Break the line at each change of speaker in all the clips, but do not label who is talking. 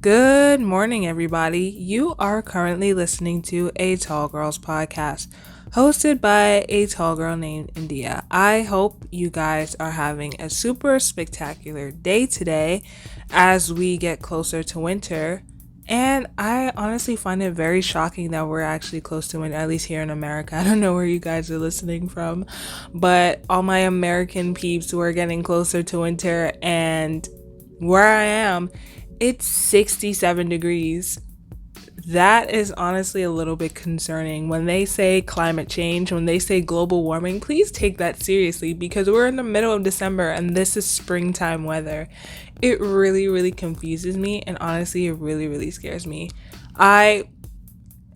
Good morning, everybody. You are currently listening to a Tall Girls podcast hosted by a tall girl named India. I hope you guys are having a super spectacular day today as we get closer to winter. And I honestly find it very shocking that we're actually close to winter, at least here in America. I don't know where you guys are listening from, but all my American peeps, we're getting closer to winter, and where I am, it's 67 degrees. That is honestly a little bit concerning. When they say climate change, when they say global warming, please take that seriously because we're in the middle of December and this is springtime weather. It really, really confuses me, and honestly, it really, really scares me. I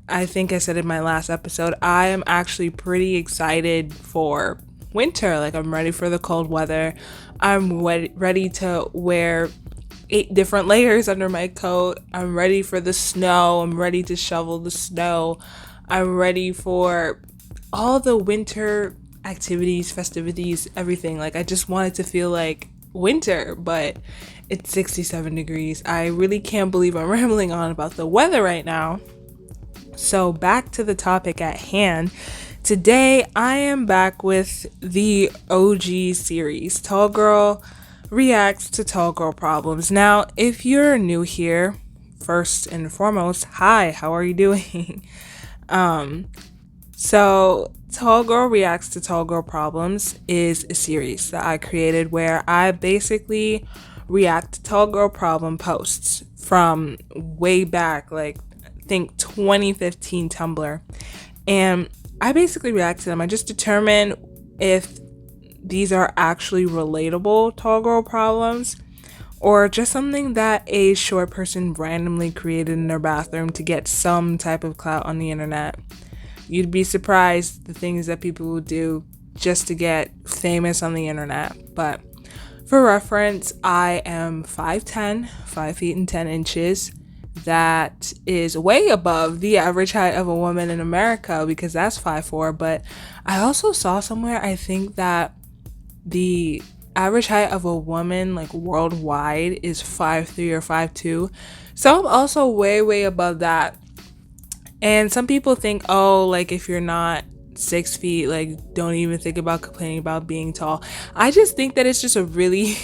I think I said in my last episode, I am actually pretty excited for winter. Like, I'm ready for the cold weather. Ready to wear 8 different layers under my coat. I'm ready for the snow. I'm ready to shovel the snow. I'm ready for all the winter activities, festivities, everything. Like, I just want it to feel like winter, but it's 67 degrees. I really can't believe I'm rambling on about the weather right now. So, back to the topic at hand. Today, I am back with the OG series, Tall Girl Reacts to Tall Girl Problems. Now, if you're new here, first and foremost, hi, how are you doing? So, Tall Girl Reacts to Tall Girl Problems is a series that I created where I basically react to tall girl problem posts from way back, like think 2015 Tumblr. And I basically react to them. I just determine if these are actually relatable tall girl problems or just something that a short person randomly created in their bathroom to get some type of clout on the internet. You'd be surprised the things that people will do just to get famous on the internet. But for reference, I am 5'10", 5 feet and 10 inches. That is way above the average height of a woman in America because that's 5'4". But I also saw somewhere, I think that the average height of a woman like worldwide is 5'3" or 5'2". So I'm also way, way above that. And some people think, oh, like if you're not 6 feet, like don't even think about complaining about being tall. I just think that it's just a really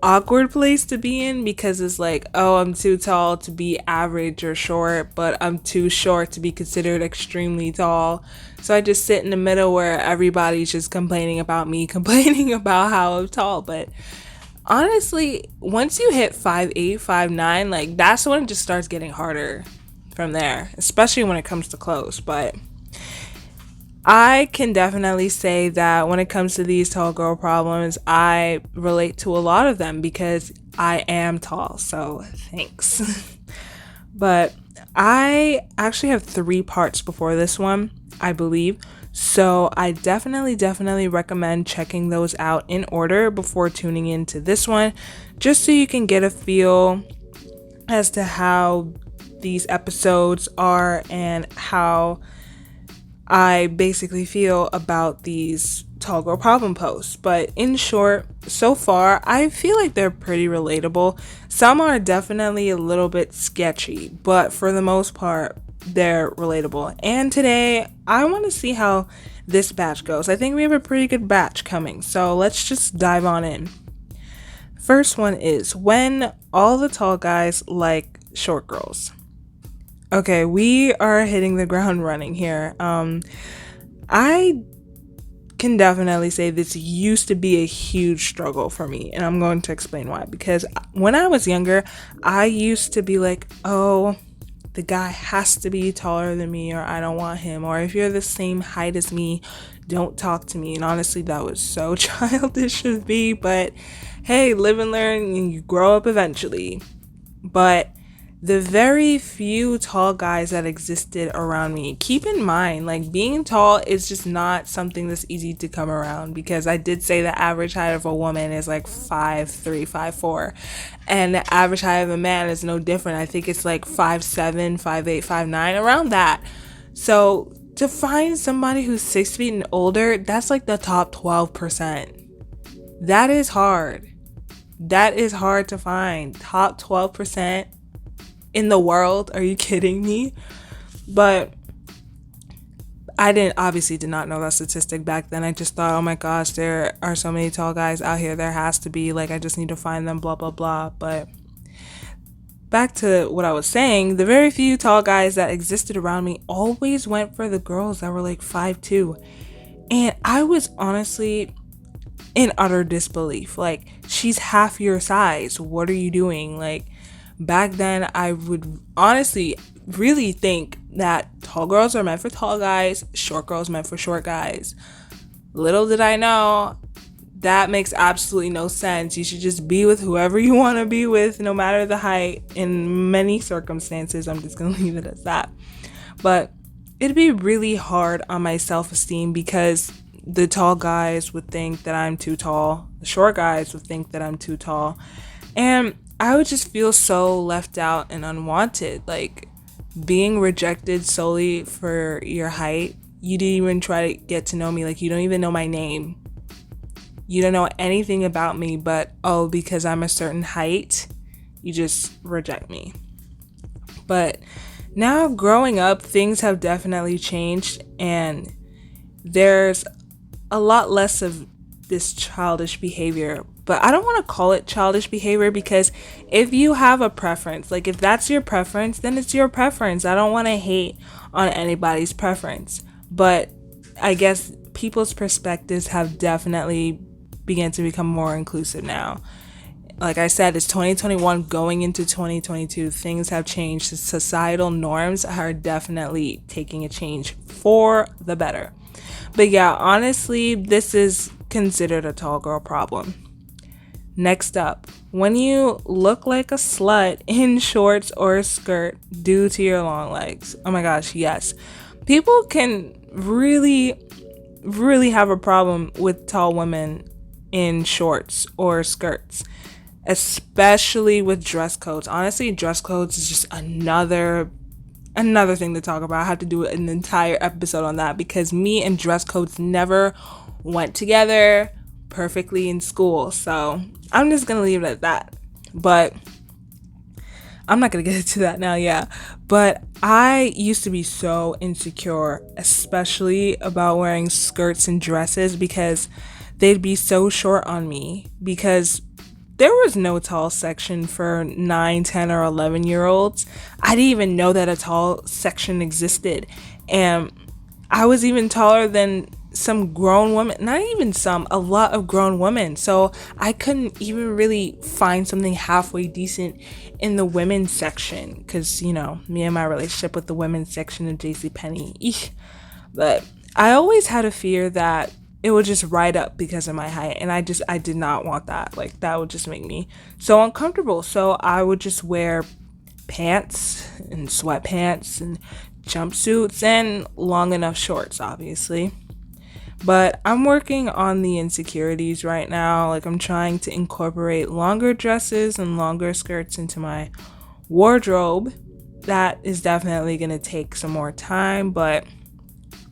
awkward place to be in because it's like, oh, I'm too tall to be average or short, but I'm too short to be considered extremely tall. So I just sit in the middle where everybody's just complaining about me, complaining about how I'm tall. But honestly, once you hit 5'8", 5'9", like that's when it just starts getting harder from there, especially when it comes to clothes. But I can definitely say that when it comes to these tall girl problems, I relate to a lot of them because I am tall, so thanks. But I actually have 3 parts before this one, I believe. So I definitely recommend checking those out in order before tuning into this one, just so you can get a feel as to how these episodes are and how I basically feel about these tall girl problem posts. But in short, so far, I feel like they're pretty relatable. Some are definitely a little bit sketchy, but for the most part, they're relatable. And today, I want to see how this batch goes. I think we have a pretty good batch coming, so let's just dive on in. First one is when all the tall guys like short girls. Okay, we are hitting the ground running here. I can definitely say this used to be a huge struggle for me, and I'm going to explain why. Because when I was younger, I used to be like, oh, the guy has to be taller than me, or I don't want him, or if you're the same height as me, don't talk to me. And honestly, that was so childish of me, but hey, live and learn, and you grow up eventually. But the very few tall guys that existed around me, keep in mind, like being tall is just not something that's easy to come around, because I did say the average height of a woman is like 5'3", 5'4", and the average height of a man is no different. I think it's like 5'7", 5'8", 5'9", around that. So to find somebody who's 6 feet and older, that's like the top 12%. That is hard. That is hard to find. Top 12%. in the world. Are you kidding me? But I did not know that statistic back then. I just thought, oh my gosh, there are so many tall guys out here. There has to be, like, I just need to find them, blah, blah, blah. But back to what I was saying, the very few tall guys that existed around me always went for the girls that were like 5'2". And I was honestly in utter disbelief. Like, she's half your size. What are you doing? Like, back then, I would honestly really think that tall girls are meant for tall guys, short girls meant for short guys. Little did I know, that makes absolutely no sense. You should just be with whoever you want to be with, no matter the height. In many circumstances, I'm just going to leave it as that. But it'd be really hard on my self-esteem because the tall guys would think that I'm too tall. The short guys would think that I'm too tall. And I would just feel so left out and unwanted. Like, being rejected solely for your height. You didn't even try to get to know me. Like, you don't even know my name. You don't know anything about me, but, oh, because I'm a certain height, you just reject me. But now growing up, things have definitely changed, and there's a lot less of this childish behavior. But I don't want to call it childish behavior because if you have a preference, like if that's your preference, then it's your preference. I don't want to hate on anybody's preference. But I guess people's perspectives have definitely begun to become more inclusive now. Like I said, it's 2021 going into 2022. Things have changed. The societal norms are definitely taking a change for the better. But yeah, honestly, this is considered a tall girl problem. Next up, when you look like a slut in shorts or a skirt due to your long legs. Oh my gosh, yes. People can really have a problem with tall women in shorts or skirts, especially with dress codes. Honestly, dress codes is just another thing to talk about. I have to do an entire episode on that because me and dress codes never went together perfectly in school. So I'm just gonna leave it at that. But I'm not gonna get into that now, yeah. But I used to be so insecure, especially about wearing skirts and dresses because they'd be so short on me because there was no tall section for 9, 10, or 11-year-olds. I didn't even know that a tall section existed. And I was even taller than some grown women. Not even some, a lot of grown women. So I couldn't even really find something halfway decent in the women's section. Because, you know, me and my relationship with the women's section of JCPenney. Eesh. But I always had a fear that it would just ride up because of my height, and I did not want that. Like, that would just make me so uncomfortable. So I would just wear pants and sweatpants and jumpsuits and long enough shorts, obviously. But I'm working on the insecurities right now. Like, I'm trying to incorporate longer dresses and longer skirts into my wardrobe. That is definitely going to take some more time, but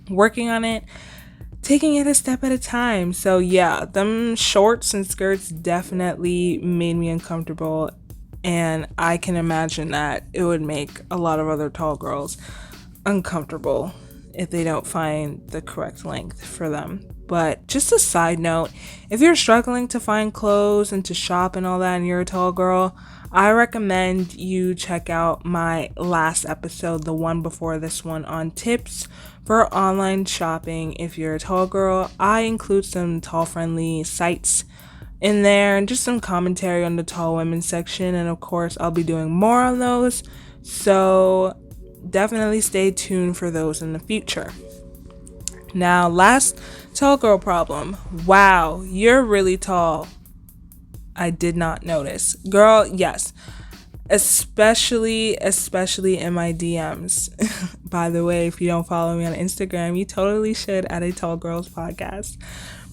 working on it, taking it a step at a time. So yeah, them shorts and skirts definitely made me uncomfortable, and I can imagine that it would make a lot of other tall girls uncomfortable if they don't find the correct length for them. But just a side note, if you're struggling to find clothes and to shop and all that and you're a tall girl, I recommend you check out my last episode, the one before this one, on tips for online shopping if you're a tall girl. I include some tall friendly sites in there and just some commentary on the tall women section, and of course I'll be doing more on those, so definitely stay tuned for those in the future. Now, last tall girl problem. Wow, you're really tall. I did not notice. Girl, yes. Especially in my DMs. By the way, if you don't follow me on Instagram, you totally should, at A Tall Girls Podcast.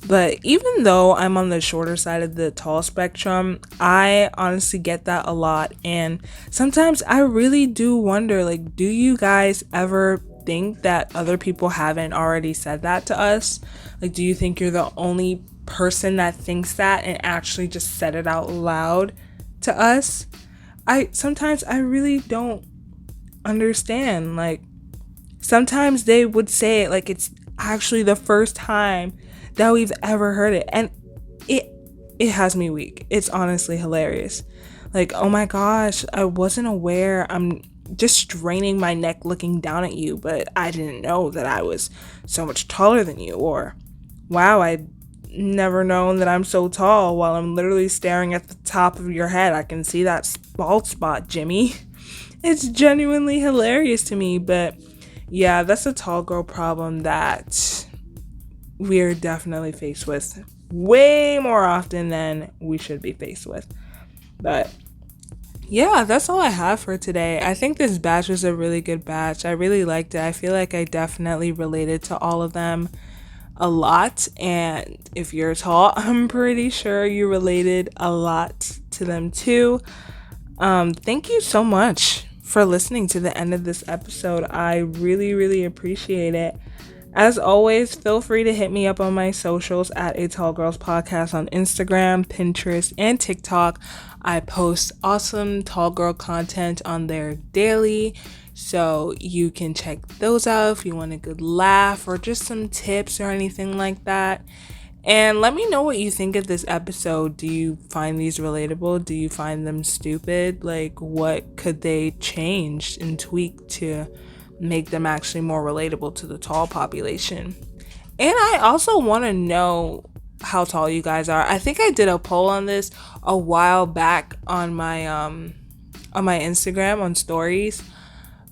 But even though I'm on the shorter side of the tall spectrum, I honestly get that a lot. And sometimes I really do wonder, like, do you guys ever think that other people haven't already said that to us? Like, do you think you're the only person that thinks that and actually just said it out loud to us? I really don't understand. Like, sometimes they would say it like it's actually the first time that we've ever heard it, and it it has me weak. It's honestly hilarious. Like, oh my gosh, I wasn't aware. I'm just straining my neck looking down at you, but I didn't know that I was so much taller than you. Or, wow, I never known that I'm so tall while I'm literally staring at the top of your head. I can see that bald spot, Jimmy. It's genuinely hilarious to me, but yeah, that's a tall girl problem that we're definitely faced with way more often than we should be faced with. But yeah, that's all I have for today. I think this batch was a really good batch. I really liked it. I feel like I definitely related to all of them a lot. And if you're tall, I'm pretty sure you related a lot to them too. Thank you so much for listening to the end of this episode. I really, really appreciate it. As always, feel free to hit me up on my socials at A Tall Girls Podcast on Instagram, Pinterest, and TikTok. I post awesome tall girl content on there daily, so you can check those out if you want a good laugh or just some tips or anything like that. And let me know what you think of this episode. Do you find these relatable? Do you find them stupid? Like, what could they change and tweak to make them actually more relatable to the tall population? And I also want to know how tall you guys are. I think I did a poll on this a while back on my Instagram on stories.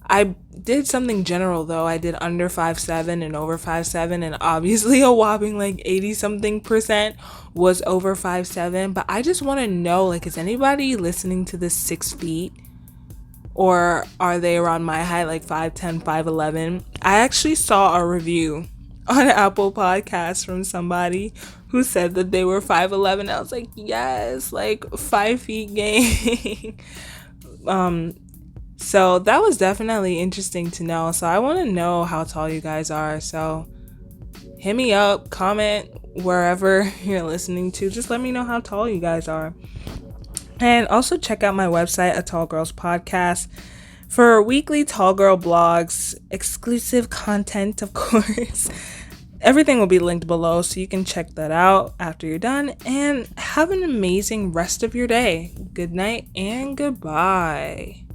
I did something general though. I did under 5'7" and over 5'7", and obviously a whopping like 80 something percent was over 5'7". But I just want to know, like, is anybody listening to this 6 feet? Or are they around my height, like 5'10", 5'11"? I actually saw a review on Apple Podcasts from somebody who said that they were 5'11". I was like, yes, like 5 feet gang. So that was definitely interesting to know. So I want to know how tall you guys are. So hit me up, comment wherever you're listening to. Just let me know how tall you guys are. And also check out my website, A Tall Girls Podcast, for weekly tall girl blogs, exclusive content, of course. Everything will be linked below, so you can check that out after you're done. And have an amazing rest of your day. Good night and goodbye.